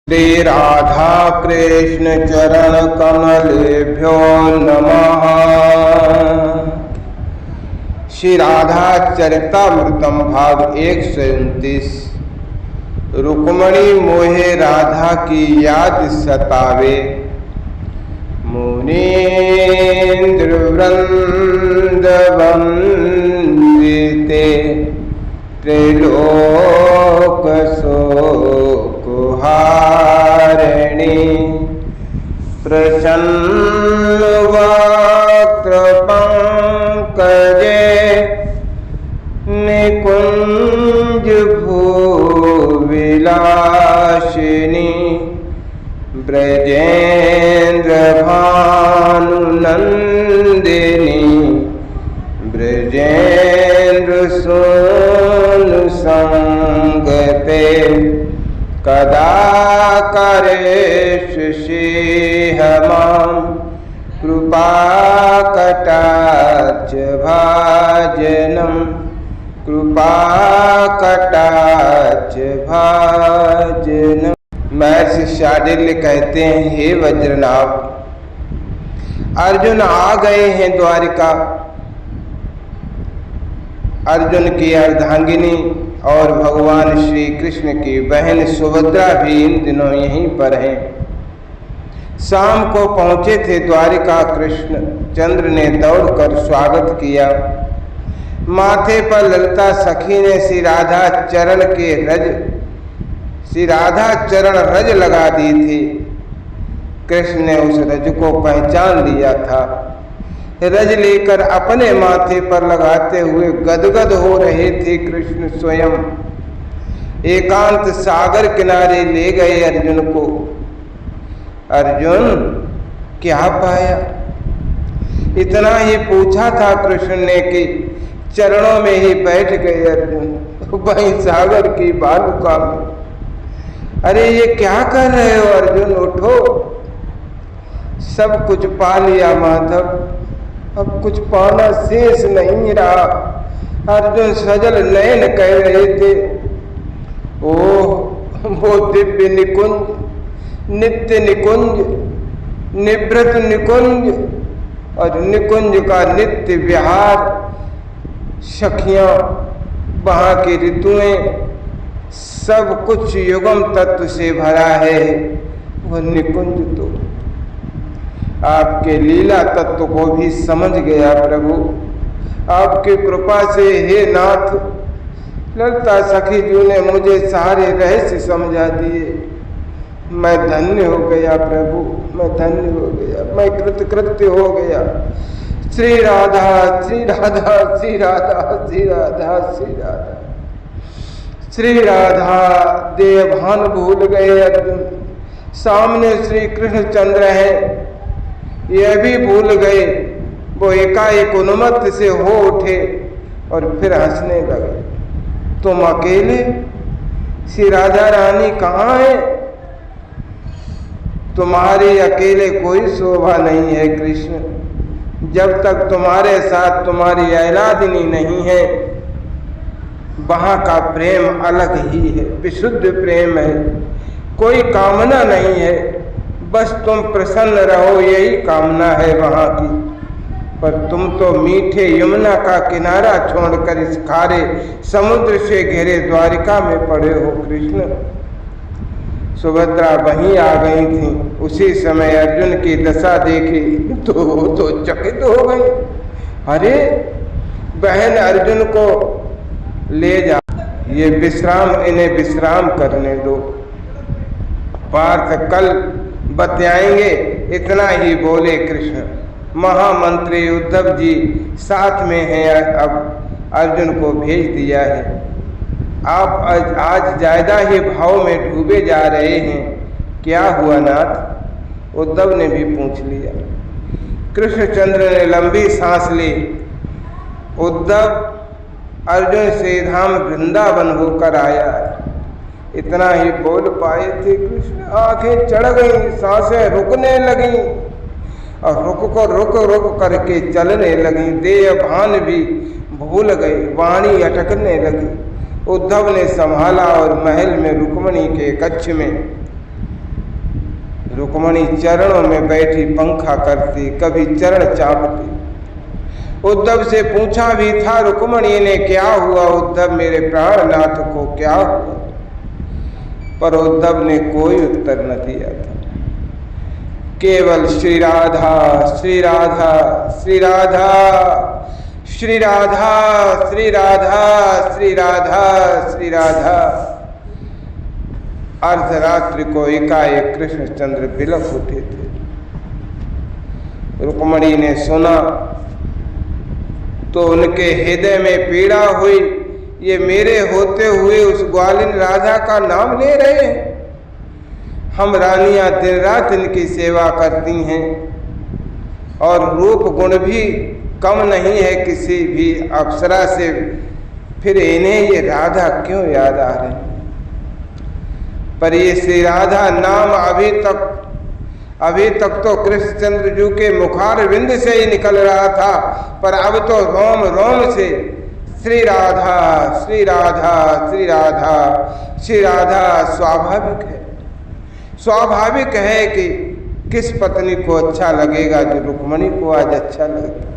श्री राधा कृष्ण चरण कमलेभ्यो नमः। श्री राधा चरितामृतम भाग 129। रुक्मणी मोहे राधा की याद सतावे, मुनीन्द्र वृंद वंदिते त्रिलोक शोकहारिणी, प्रसन्न वक्त्र पंकजे निकुंज भूविलासिनी, ब्रजेन्द्र भानुनंदिनी, ब्रजेन्द्र सोनु संगते कदा करेष मां कृपा कटाक्ष भाजनम, कृपा कटाक्ष भाजनम। महर्षि शांडिल्य कहते हैं, हे वज्रनाभ, अर्जुन आ गए हैं द्वारिका। अर्जुन की अर्धांगिनी और भगवान श्री कृष्ण की बहन सुभद्रा भी इन दिनों यहीं पर हैं। शाम को पहुंचे थे द्वारिका। कृष्ण चंद्र ने दौड़कर स्वागत किया। माथे पर ललिता सखी ने श्री राधा चरण रज लगा दी थी। कृष्ण ने उस रज को पहचान लिया था। रज लेकर अपने माथे पर लगाते हुए गदगद हो रहे थे। कृष्ण स्वयं एकांत सागर किनारे ले गए अर्जुन को। अर्जुन क्या पाया? इतना ही पूछा था कृष्ण ने कि चरणों में ही बैठ गए अर्जुन, वहीं सागर की बालुका में। अरे ये क्या कर रहे हो अर्जुन, उठो। सब कुछ पा लिया माधव, अब कुछ पाना शेष नहीं रहा। अर्जुन सजल नयन कह रहे थे, ओह वो दिव्य निकुंज, नित्य निकुंज, निवृत निकुंज और निकुंज का नित्य विहार, सखियां, वहां की ऋतुएं, सब कुछ युगम तत्व से भरा है। वह निकुंज तो आपके लीला तत्व को भी समझ गया प्रभु। आपकी कृपा से हे नाथ, ललिता सखी जी ने मुझे सारे रहस्य समझा दिए। मैं धन्य हो गया प्रभु, मैं धन्य हो गया, मैं कृतकृत्य हो गया। श्री राधा श्री राधा श्री राधा श्री राधा श्री राधा श्री राधा। देवभान भूल गए अर्जुन। सामने श्री कृष्ण चंद्र हैं, यह भी भूल गए। वो एकाएक उन्मत्त से हो उठे और फिर हंसने लगे। तुम अकेले? श्री राधा रानी कहाँ है? तुम्हारी अकेले कोई शोभा नहीं है कृष्ण। जब तक तुम्हारे साथ तुम्हारी ऐलादिनी नहीं है, वहां का प्रेम अलग ही है, विशुद्ध प्रेम है, कोई कामना नहीं है। बस तुम प्रसन्न रहो, यही कामना है वहां की। पर तुम तो मीठे यमुना का किनारा छोड़कर इस खारे समुद्र से घिरे द्वारिका में पड़े हो कृष्ण। सुभद्रा वहीं आ गई थी। उसी समय अर्जुन की दशा देखी तो चकित हो गई। अरे बहन, अर्जुन को ले जा, ये विश्राम, इन्हें विश्राम करने दो। पार्थ कल बतलाएंगे, इतना ही बोले कृष्ण। महामंत्री उद्धव जी साथ में हैं। अब अर्जुन को भेज दिया है। आप आज ज्यादा ही भाव में डूबे जा रहे हैं, क्या हुआ नाथ? उद्धव ने भी पूछ लिया। कृष्णचंद्र ने लंबी सांस ली। उद्धव, अर्जुन से धाम वृंदावन होकर आया। इतना ही बोल पाए थे कृष्ण। आंखें चढ़ गई, सांसें रुकने लगी और रुक करके चलने लगी। देह भान भी भूल गए, वाणी अटकने लगी। उद्धव ने संभाला और महल में रुक्मणी के कक्ष में रुक्मणी चरणों में बैठी पंखा करती, कभी चरण चापती। उद्धव से पूछा भी था रुक्मणी ने, क्या हुआ उद्धव, मेरे प्राणनाथ को क्या हुआ? पर उद्धव ने कोई उत्तर न दिया था। केवल श्री राधा श्री राधा श्री राधा श्री राधा श्री राधा श्री राधा श्री राधा। अर्धरात्रि को एकाएक कृष्णचंद्र बिलख उठे थे। रुक्मणी ने सुना तो उनके हृदय में पीड़ा हुई, ये मेरे होते हुए उस ग्वालिन राधा का नाम ले रहे हैं। हम रानियां दिन रात इनकी सेवा करती हैं और रूप गुण भी कम नहीं है किसी भी अप्सरा से, फिर इन्हें ये राधा क्यों याद आ रहे हैं? पर ये श्री राधा नाम अभी तक तो कृष्णचंद्र जी के मुखारविंद से ही निकल रहा था, पर अब तो रोम रोम से श्री राधा श्री राधा श्री राधा श्री राधा स्वाभाविक है। स्वाभाविक है कि किस पत्नी को अच्छा लगेगा जो रुक्मणी को आज अच्छा लगता।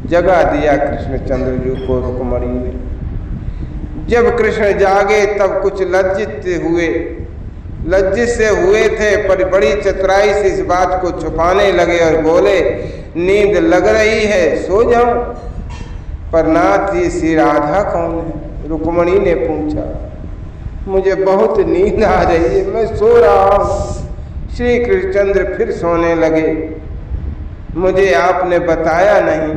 जगा दिया कृष्णचंद्र जी को रुक्मणी ने। जब कृष्ण जागे तब कुछ लज्जित से हुए थे, पर बड़ी चतुराई से इस बात को छुपाने लगे और बोले, नींद लग रही है, सो जाऊं। पर नाथ ये श्री राधा कौन है? रुक्मणी ने पूछा। मुझे बहुत नींद आ रही है, मैं सो रहा हूँ। श्री कृष्णचंद्र फिर सोने लगे। मुझे आपने बताया नहीं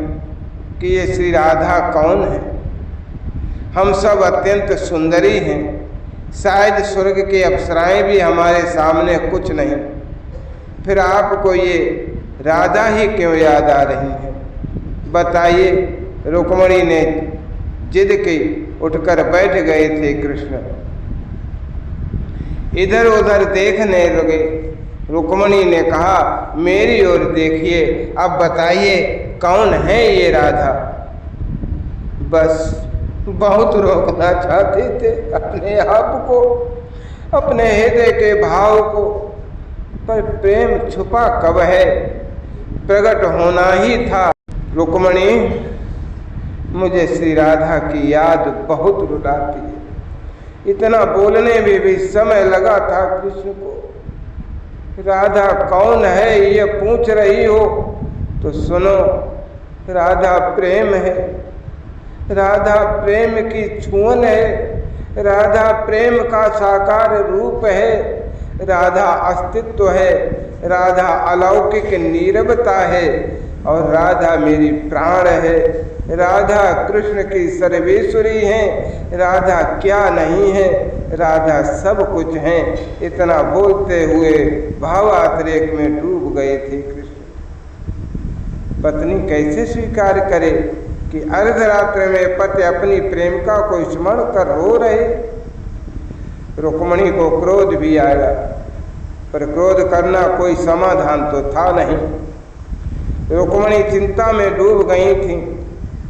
कि ये श्री राधा कौन है। हम सब अत्यंत सुंदरी हैं, शायद स्वर्ग की अप्सराएं भी हमारे सामने कुछ नहीं, फिर आपको ये राधा ही क्यों याद आ रही है? बताइए। रुक्मणी ने जिद की उठकर बैठ गए थे। कृष्ण इधर उधर देखने लगे। रुक्मणी ने कहा, मेरी ओर देखिए, अब बताइए कौन है ये राधा? बस बहुत रोकना चाहते थे अपने आप को, अपने हृदय के भाव को, पर प्रेम छुपा कब है, प्रकट होना ही था। रुक्मणी, मुझे श्री राधा की याद बहुत रुलाती है। इतना बोलने में भी समय लगा था कृष्ण को। राधा कौन है ये पूछ रही हो तो सुनो, राधा प्रेम है, राधा प्रेम की छुअन है, राधा प्रेम का साकार रूप है, राधा अस्तित्व है, राधा अलौकिक नीरवता है और राधा मेरी प्राण है। राधा कृष्ण की सर्वेश्वरी है, राधा क्या नहीं है, राधा सब कुछ है। इतना बोलते हुए भावातिरेक में डूब गए थे कृष्ण। पत्नी कैसे स्वीकार करे कि अर्धरात्र में पति अपनी प्रेमिका को स्मरण कर रो रहे? रुक्मणी को क्रोध भी आया, पर क्रोध करना कोई समाधान तो था नहीं। रुक्मणी चिंता में डूब गई थी।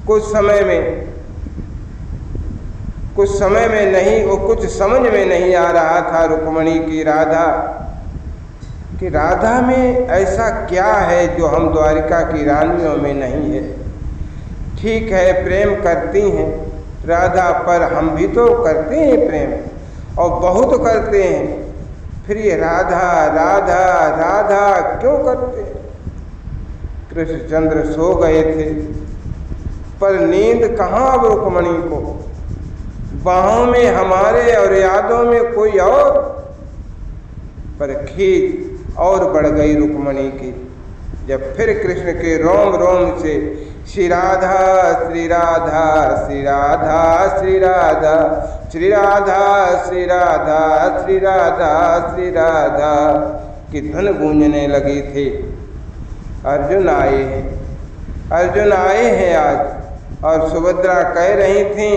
कुछ समय में नहीं, वो कुछ समझ में नहीं आ रहा था रुक्मणी की राधा में ऐसा क्या है जो हम द्वारिका की रानियों में नहीं है। ठीक है, प्रेम करती हैं राधा, पर हम भी तो करते हैं प्रेम और बहुत करते हैं, फिर ये राधा राधा राधा क्यों करते हैं? कृष्णचंद्र सो गए थे, पर नींद कहाँ अब रुक्मणी को। बाहों में हमारे और यादों में कोई और, पर खींच और बढ़ गई रुक्मणी की जब फिर कृष्ण के रोम रोम से श्री राधा श्री राधा श्री राधा श्री राधा श्री राधा श्री राधा श्री राधा श्री राधा की धुन गूंजने लगी थी। अर्जुन आए हैं आज, और सुभद्रा कह रही थी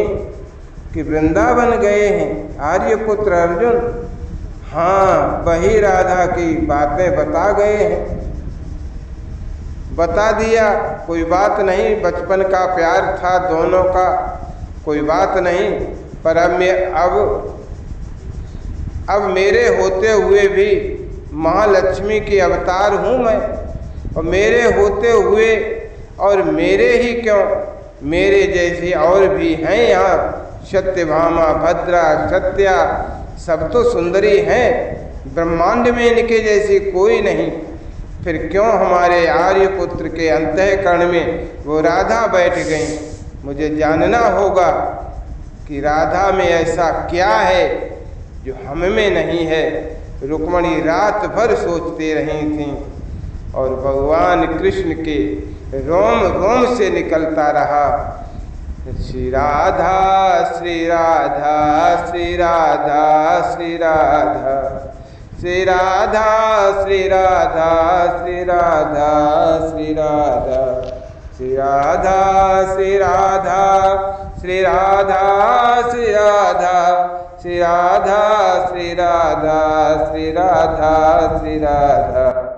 कि वृंदावन गए हैं आर्यपुत्र अर्जुन। हाँ, वही राधा की बातें बता गए हैं। बता दिया, कोई बात नहीं, बचपन का प्यार था दोनों का, कोई बात नहीं। पर अब मेरे होते हुए भी महालक्ष्मी की अवतार हूँ मैं, और मेरे होते हुए और मेरे ही क्यों, मेरे जैसे और भी हैं यहाँ, सत्यभामा, भद्रा, सत्या, सब तो सुंदरी हैं, ब्रह्मांड में इनके जैसी कोई नहीं। फिर क्यों हमारे आर्यपुत्र के अंतःकरण में वो राधा बैठ गई? मुझे जानना होगा कि राधा में ऐसा क्या है जो हम में नहीं है। रुक्मणी रात भर सोचते रही थीं और भगवान कृष्ण के रोम रोम से निकलता रहा, श्री राधा श्री राधा श्री राधा श्री राधा श्री राधा श्री राधा श्री राधा श्री राधा श्री राधा श्री राधा श्री राधा श्री राधा श्री राधा श्री राधा श्री राधा श्री राधा।